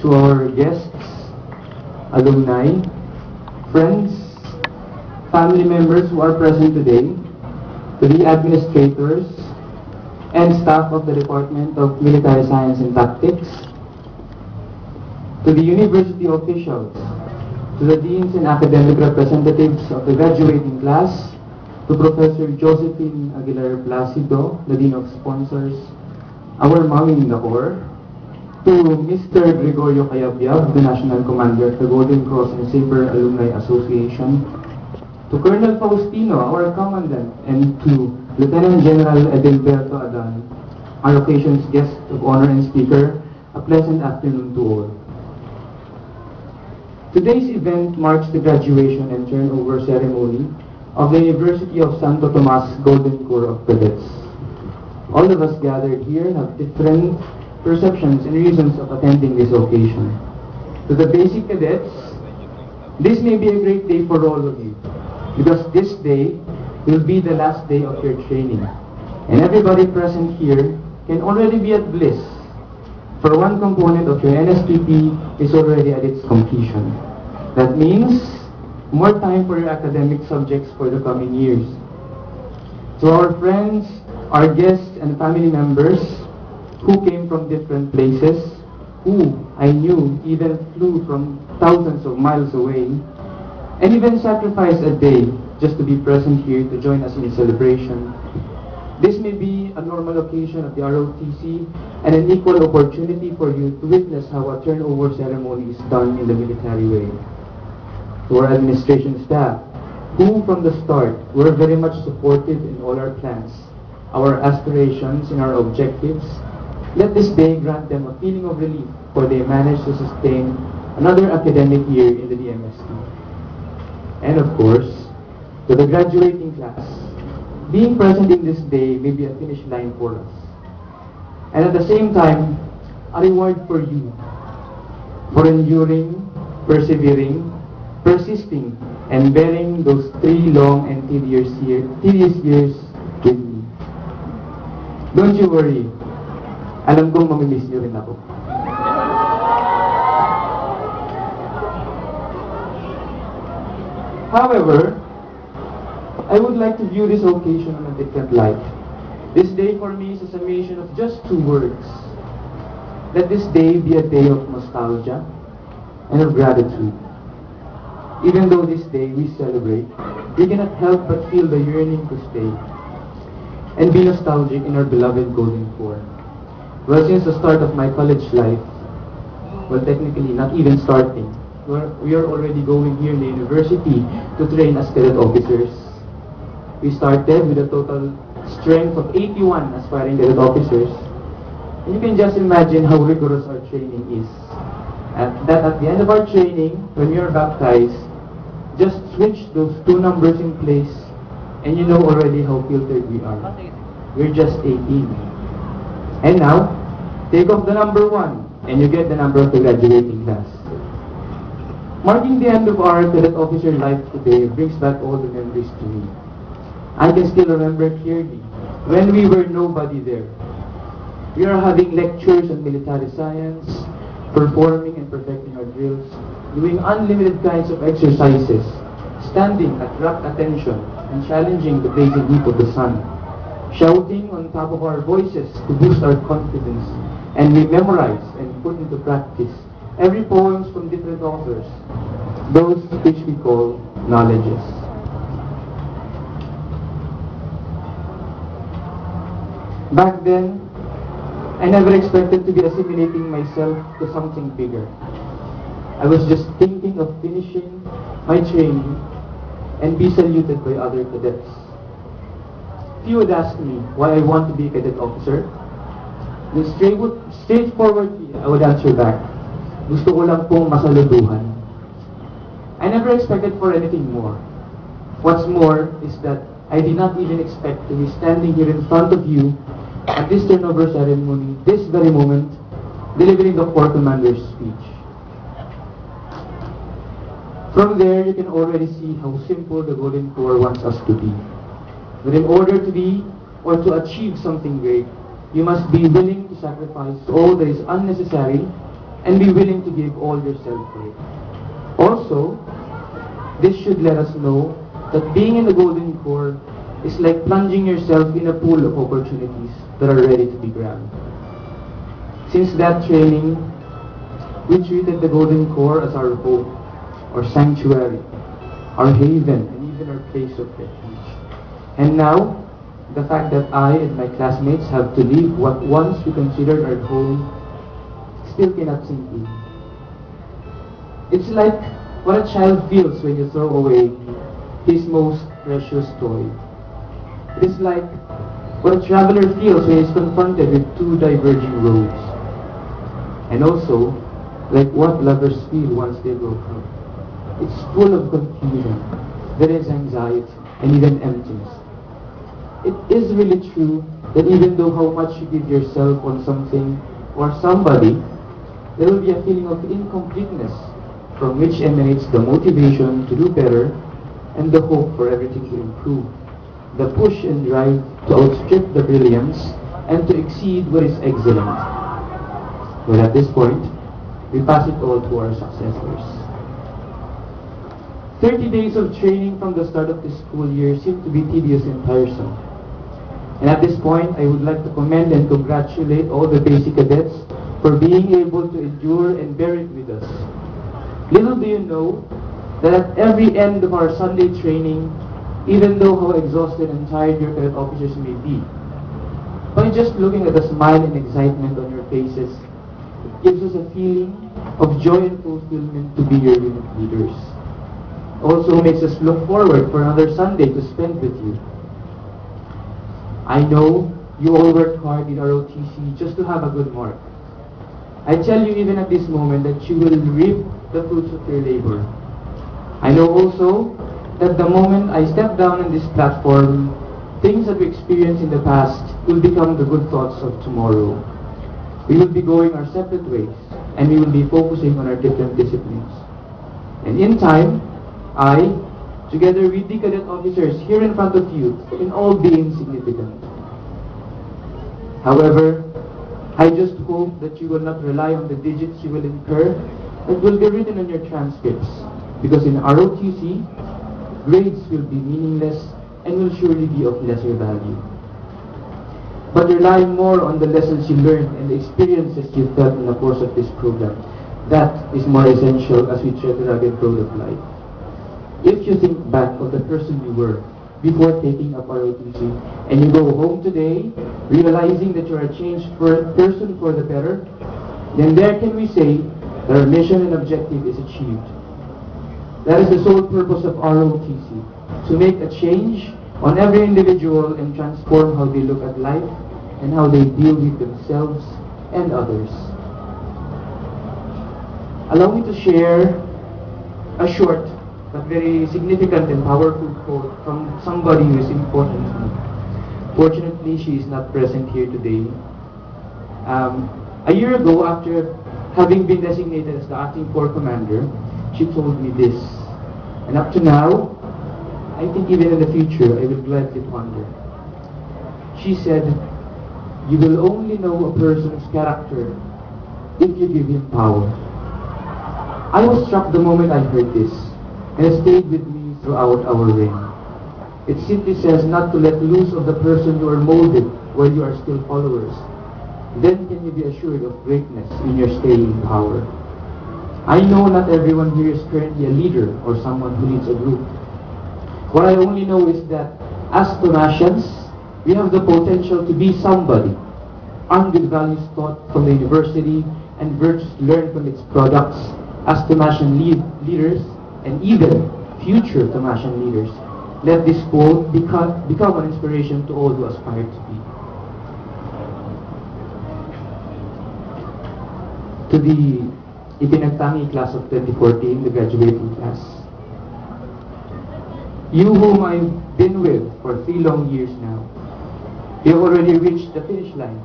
to our guests, alumni, friends, family members who are present today, to the administrators and staff of the Department of Military Science and Tactics, to the university officials, to the deans and academic representatives of the graduating class, to Professor Josephine Aguilar Placido, the Dean of Sponsors, our Mami in the Corps, to Mr. Gregorio Cayabyab, the National Commander of the Golden Cross and Sabre Alumni Association, to Colonel Faustino, our Commandant, and to Lieutenant General Edilberto Adan, our occasion's guest of honor and speaker, a pleasant afternoon to all. Today's event marks the graduation and turnover ceremony of the University of Santo Tomas Golden Corps of Cadets. All of us gathered here have different perceptions and reasons of attending this occasion. To the basic cadets, this may be a great day for all of you, because this day will be the last day of your training, and everybody present here can already be at bliss, for one component of your NSPP is already at its completion. That means more time for your academic subjects for the coming years. To our friends, our guests, and family members who came from different places, who I knew even flew from thousands of miles away, and even sacrificed a day just to be present here to join us in the celebration. This may be a normal occasion of the ROTC and an equal opportunity for you to witness how a turnover ceremony is done in the military way. To our administration staff, who from the start were very much supportive in all our plans, our aspirations, and our objectives, let this day grant them a feeling of relief, for they managed to sustain another academic year in the DMST. And of course, to the graduating class, being present in this day may be a finish line for us, and at the same time, a reward for you, for enduring, persevering, persisting, and bearing those 3 long and tedious years with me. Don't you worry, alam kong mamimiss niyo rin ako. However, I would like to view this occasion in a different light. This day for me is a summation of just 2 words. Let this day be a day of nostalgia and of gratitude. Even though this day we celebrate, we cannot help but feel the yearning to stay and be nostalgic in our beloved Golden Corps. Well, since the start of my college life, well, technically not even starting, we are already going here in the university to train as cadet officers. We started with a total strength of 81 aspiring cadet officers. And you can just imagine how rigorous our training is. At the end of our training, when we are baptized, just switch those 2 numbers in place, and you know already how filtered we are. We're just 18. And now, take off the number 1, and you get the number of the graduating class. Marking the end of our cadet officer life today brings back all the memories to me. I can still remember clearly when we were nobody there. We are having lectures on military science, performing and perfecting our drills, doing unlimited kinds of exercises, standing at rapt attention and challenging the blazing heat of the sun, shouting on top of our voices to boost our confidence, and we memorize and put into practice every poems from different authors, those which we call knowledges. Back then, I never expected to be assimilating myself to something bigger. I was just thinking of finishing my training and be saluted by other cadets. If you would ask me why I want to be a cadet officer, then straightforwardly, I would answer back, gusto ko lang pong masaluduhan. I never expected for anything more. What's more is that I did not even expect to be standing here in front of you at this turnover ceremony, this very moment, delivering the Corps Commander's speech. From there, you can already see how simple the Golden Corps wants us to be. But in order to be or to achieve something great, you must be willing to sacrifice all that is unnecessary and be willing to give all yourself for it. Also, this should let us know that being in the Golden Corps is like plunging yourself in a pool of opportunities that are ready to be grabbed. Since that training, we treated the Golden Corps as our home, our sanctuary, our haven, and even our place of refuge. And now, the fact that I and my classmates have to leave what once we considered our home still cannot sink in. It's like what a child feels when you throw away his most precious toy. It is like what a traveler feels when he is confronted with two diverging roads. And also, like what lovers feel once they broke up. It's full of confusion, there is anxiety, and even emptiness. It is really true that even though how much you give yourself on something or somebody, there will be a feeling of incompleteness from which emanates the motivation to do better and the hope for everything to improve, the push and drive to outstrip the brilliance and to exceed what is excellent. Well, at this point, we pass it all to our successors. 30 days of training from the start of the school year seem to be tedious and tiresome. And at this point, I would like to commend and congratulate all the basic cadets for being able to endure and bear it with us. Little do you know that at every end of our Sunday training, even though how exhausted and tired your cadet officers may be, by just looking at the smile and excitement on your faces, it gives us a feeling of joy and fulfillment to be your unit leaders. Also makes us look forward for another Sunday to spend with you. I know you all worked hard in ROTC just to have a good mark. I tell you even at this moment that you will reap the fruits of your labor. I know also that the moment I step down on this platform, things that we experienced in the past will become the good thoughts of tomorrow. We will be going our separate ways, and we will be focusing on our different disciplines. And in time, I, together with the cadet officers here in front of you, can all be insignificant. However, I just hope that you will not rely on the digits you will incur that will be written on your transcripts, because in ROTC, grades will be meaningless and will surely be of lesser value. But rely more on the lessons you learned and the experiences you felt in the course of this program. That is more essential as we tread the rugged road of life. If you think back of the person you were before taking up ROTC, and you go home today realizing that you are a changed person for the better, then there can we say that our mission and objective is achieved. That is the sole purpose of ROTC, to make a change on every individual and transform how they look at life and how they deal with themselves and others. Allow me to share a short but very significant and powerful quote from somebody who is important to me. Fortunately, she is not present here today. A year ago, after having been designated as the acting corps commander, she told me this. And up to now, I think even in the future, I will gladly ponder. She said, "You will only know a person's character if you give him power." I was struck the moment I heard this, and it stayed with me throughout our reign. It simply says not to let loose of the person you are molded while you are still followers. Then can you be assured of greatness in your staying power. I know not everyone here is currently a leader or someone who leads a group. What I only know is that as Tomasians, we have the potential to be somebody, armed with values taught from the university and virtues learned from its products as Tomasian leaders and even future Tomasian leaders. Let this quote become an inspiration to all who aspire to be. To the Ipinagtangi class of 2014, the graduating class. You whom I've been with for 3 long years now, you have already reached the finish line.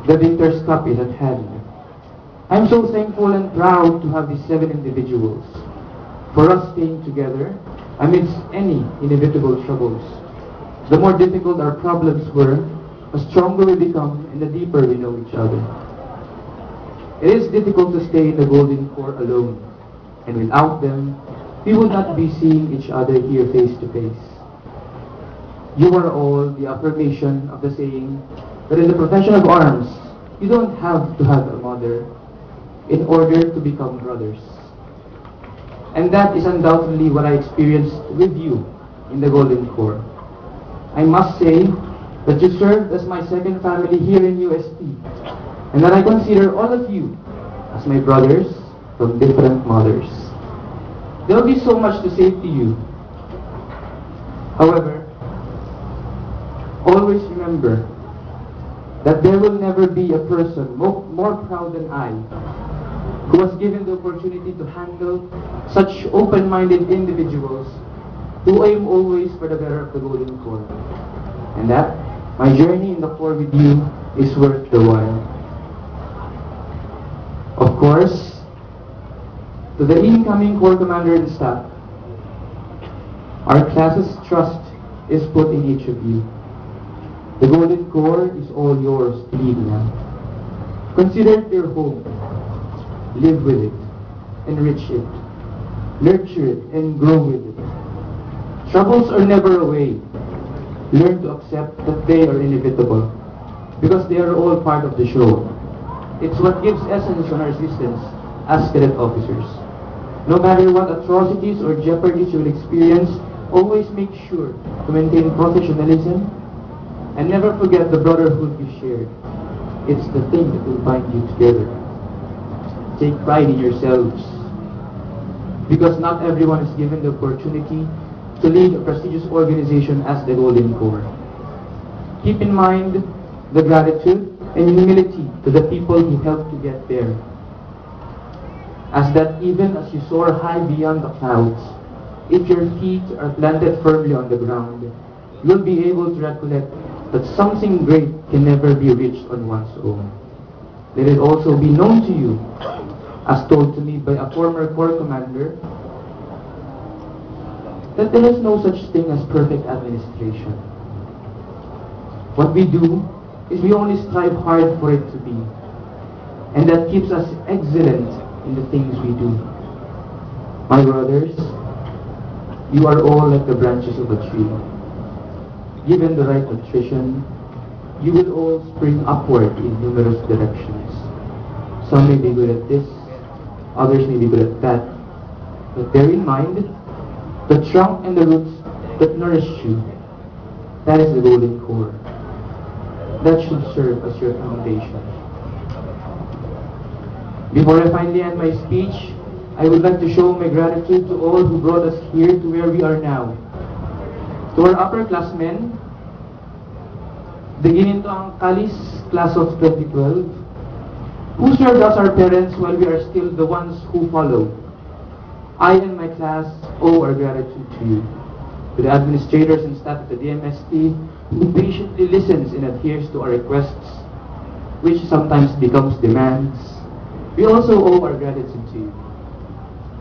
The victor's cup is at hand. I'm so thankful and proud to have these 7 individuals for us staying together amidst any inevitable troubles. The more difficult our problems were, the stronger we become and the deeper we know each other. It is difficult to stay in the Golden Corps alone, and without them, we would not be seeing each other here face to face. You are all the affirmation of the saying that in the profession of arms, you don't have to have a mother in order to become brothers. And that is undoubtedly what I experienced with you in the Golden Corps. I must say that you served as my second family here in UST, and that I consider all of you as my brothers from different mothers. There will be so much to say to you. However, always remember that there will never be a person more proud than I who was given the opportunity to handle such open-minded individuals who aim always for the better of the Golden Corps. And that my journey in the Corps with you is worth the while. Of course, to the incoming Corps Commander and staff, our class's trust is put in each of you. The Golden Corps is all yours to lead now. Consider it your home. Live with it, enrich it, nurture it, and grow with it. Troubles are never away. Learn to accept that they are inevitable, because they are all part of the show. It's what gives essence on our existence as cadet officers. No matter what atrocities or jeopardies you will experience, always make sure to maintain professionalism and never forget the brotherhood you shared. It's the thing that will bind you together. Take pride in yourselves, because not everyone is given the opportunity to lead a prestigious organization as the Golden Corps. Keep in mind the gratitude and humility to the people who helped you get there, as that even as you soar high beyond the clouds, if your feet are planted firmly on the ground, you'll be able to recollect that something great can never be reached on one's own. Let it also be known to you, as told to me by a former Corps Commander, that there is no such thing as perfect administration. What we do is we only strive hard for it to be, and that keeps us excellent in the things we do. My brothers, you are all like the branches of a tree. Given the right nutrition, you will all spring upward in numerous directions. Some may be good at this, others may be good at that. But bear in mind, the trunk and the roots that nourish you, that is the Golden Corps. That should serve as your foundation. Before I finally end my speech, I would like to show my gratitude to all who brought us here to where we are now. To our upperclassmen, the Ginitoang Kalis class of 2012, who served as our parents while we are still the ones who follow. I and my class owe our gratitude to you. To the administrators and staff of the DMST, who patiently listens and adheres to our requests, which sometimes becomes demands, we also owe our gratitude to you.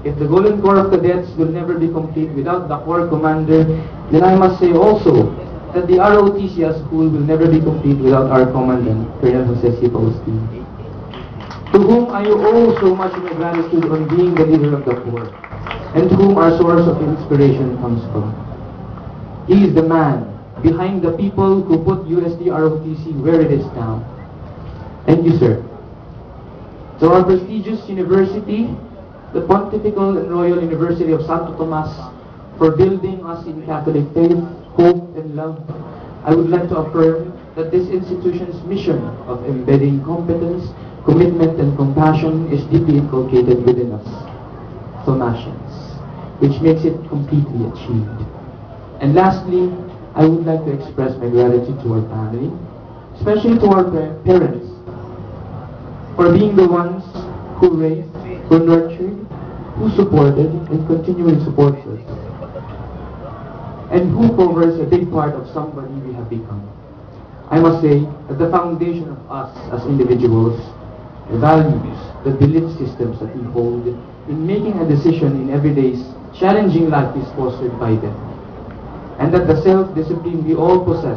If the Golden Corps of Cadets will never be complete without the Corps Commander, then I must say also that the ROTC as school will never be complete without our Commandant, Colonel Jose C. Faustino, to whom I owe so much of my gratitude on being the leader of the Corps, and to whom our source of inspiration comes from. He is the man behind the people who put USD ROTC where it is now. Thank you, sir. To our prestigious university, the Pontifical and Royal University of Santo Tomas, for building us in Catholic faith, hope, and love, I would like to affirm that this institution's mission of embedding competence, commitment, and compassion is deeply inculcated within us, Thomasians, which makes it completely achieved. And lastly, I would like to express my gratitude to our family, especially to our parents, for being the ones who raised, who nurtured, who supported, and continually supports us, and who covers a big part of somebody we have become. I must say that the foundation of us as individuals, the values, the belief systems that we hold in making a decision in everyday's challenging life is fostered by them, and that the self-discipline we all possess